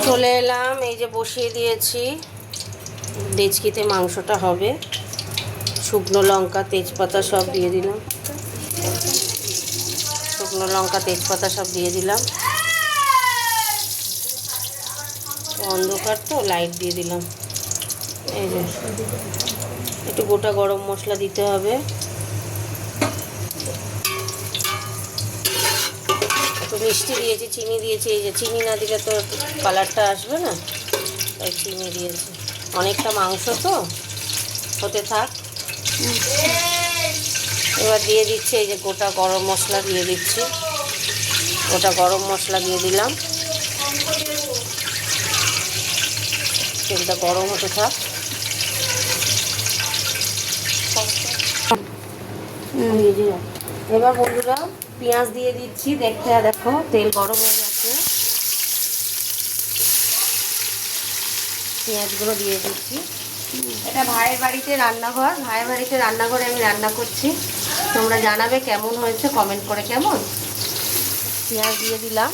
চলে এলাম, এই যে বসিয়ে দিয়েছি, ডেচকিতে মাংসটা হবে। শুকনো লঙ্কা তেজপাতা সব দিয়ে দিলাম, শুকনো লঙ্কা তেজপাতা সব দিয়ে দিলাম। অন্ধকার তো লাইট দিয়ে দিলাম। এই যে একটু গোটা গরম মশলা দিতে হবে, একটু মিষ্টি দিয়েছি, চিনি দিয়েছি। এই যে চিনি না দিলে তো কালারটা আসবে না, তাই চিনি দিয়েছি। অনেকটা মাংস তো, হতে থাক। এবার দিয়ে দিচ্ছি এই যে গোটা গরম মশলা দিয়ে দিচ্ছি, গোটা গরম মশলা দিয়ে দিলাম। তেলটা গরম হতে থাক। এবার বন্ধুরা পেঁয়াজ দিয়ে দিচ্ছি, দেখতে দেখো তেল গরম হয়ে গেছে, পেঁয়াজগুলো দিয়ে দিচ্ছি। এটা ভাইয়ের বাড়িতে রান্নাঘর, ভাইয়ের বাড়িতে রান্নাঘরে আমি রান্না করছি। তোমরা জানাবে কেমন হয়েছে কমেন্ট করে। কেমন, পেঁয়াজ দিয়ে দিলাম।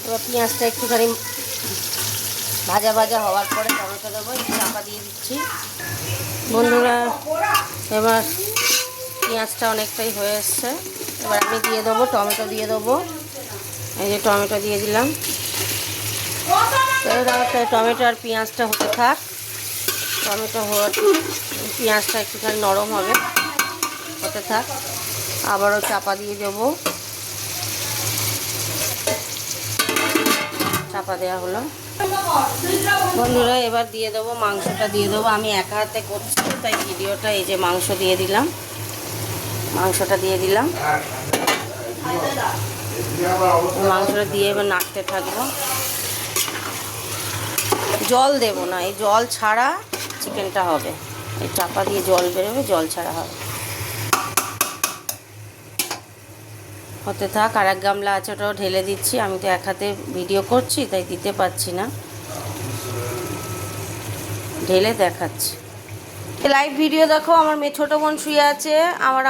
এবার পেঁয়াজটা একটুখানি ভাজা ভাজা হওয়ার পরে টমেটো দেবো, একটু চাপা দিয়ে দিচ্ছি। বন্ধুরা এবার পেঁয়াজটা অনেকটাই হয়ে এসছে, এবার আমি দিয়ে দেবো টমেটো দিয়ে দেবো। এই যে টমেটো দিয়ে দিলাম। টমেটো আর পেঁয়াজটা হতে থাক। টমেটো হওয়ার পেঁয়াজটা একটুখানি নরম হবে, হতে থাক। আবারও চাপা দিয়ে দেবো, চাপা দেওয়া হলো। বন্ধুরা এবার দিয়ে দেবো মাংসটা দিয়ে দেবো। আমি একা হাতে করছি তাই ভিডিওটা, এই যে মাংস দিয়ে দিলাম, মাংসটা দিয়ে দিলাম। মাংসটা দিয়ে এবার নাড়তে থাকবো। জল দেব না, এই জল ছাড়া চিকেনটা হবে। এই চাপা দিয়ে জল বেরোবে, জল ছাড়া হবে। হতে থাক। আর এক গামলা আছে, ওটাও ঢেলে দিচ্ছি। আমি তো এক হাতে ভিডিও করছি তাই দিতে পারছি না, ঢেলে দেখাচ্ছি। লাইভ ভিডিও দেখো। আমার মেয়ে ছোটো বোন শুয়ে আছে,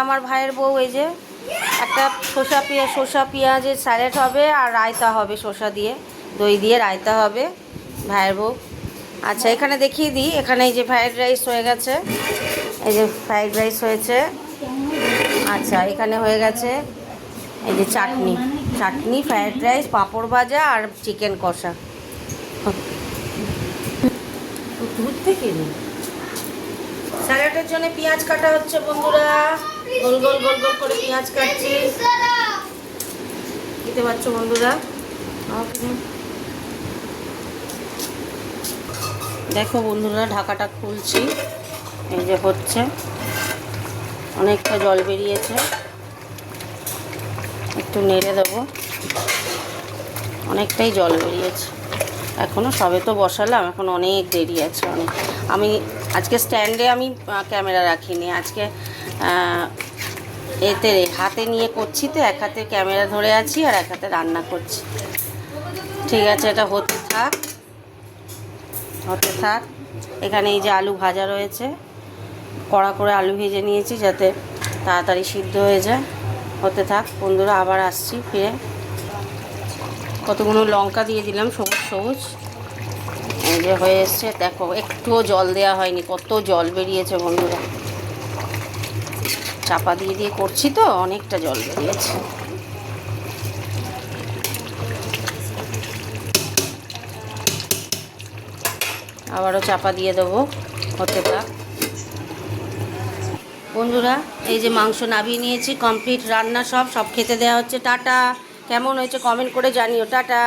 আমার ভাইয়ের বউ এই যে একটা শসা পেঁয়াজের স্যালাড হবে আর রায়তা হবে, শসা দিয়ে দই দিয়ে রায়তা হবে ভাইয়ের বউ। আচ্ছা এখানে দেখিয়ে দিই, এখানে এই যে ফ্রাইড রাইস হয়ে গেছে, এই যে ফ্রাইড রাইস হয়েছে। আচ্ছা এখানে হয়ে গেছে এই যে চাটনি, ফ্রাইড রাইস, পাঁপড় ভাজা আর চিকেন কষা। দুধ থেকে স্যালাডের জন্য পেঁয়াজ কাটা হচ্ছে বন্ধুরা, গোল গোল গোল গোল করে পেঁয়াজ কাটছি, দিতে পারছো বন্ধুরা। দেখো বন্ধুরা ঢাকাটা খুলছি, এই যে হচ্ছে, অনেকটা জল বেরিয়েছে, একটু নেড়ে দেবো। অনেকটাই জল বেরিয়েছে, এখনও সবে তো বসালাম, এখন অনেক দেরি আছে অনেক। আমি আজকে স্ট্যান্ডে আমি ক্যামেরা রাখিনি, আজকে এতে হাতে নিয়ে করছি তো, এক হাতে ক্যামেরা ধরে আছি আর এক হাতে রান্না করছি। ঠিক আছে, এটা হতে থাক, হতে থাক। এখানে এই যে আলু ভাজা রয়েছে, কড়া করে আলু ভেজে নিয়েছি যাতে তাড়াতাড়ি সিদ্ধ হয়ে যায়। হতে থাক বন্ধুরা, আবার আসছি ফিরে। কতগুলো লঙ্কা দিয়ে দিলাম সবুজ সবুজ, এই যে হয়ে এসছে। দেখো একটুও জল দেওয়া হয়নি, কত জল বেরিয়েছে বন্ধুরা। চাপা দিয়ে দিয়ে করছি তো, অনেকটা জল বেরিয়েছে। আবারও চাপা দিয়ে দেবো, হতে থাক বন্ধুরা। এই যে মাংস নামিয়ে নিয়েছি, কমপ্লিট রান্না সব খেতে দেওয়া হচ্ছে। টাটা। কেমন হয়েছে কমেন্ট করে জানিও। টাটা।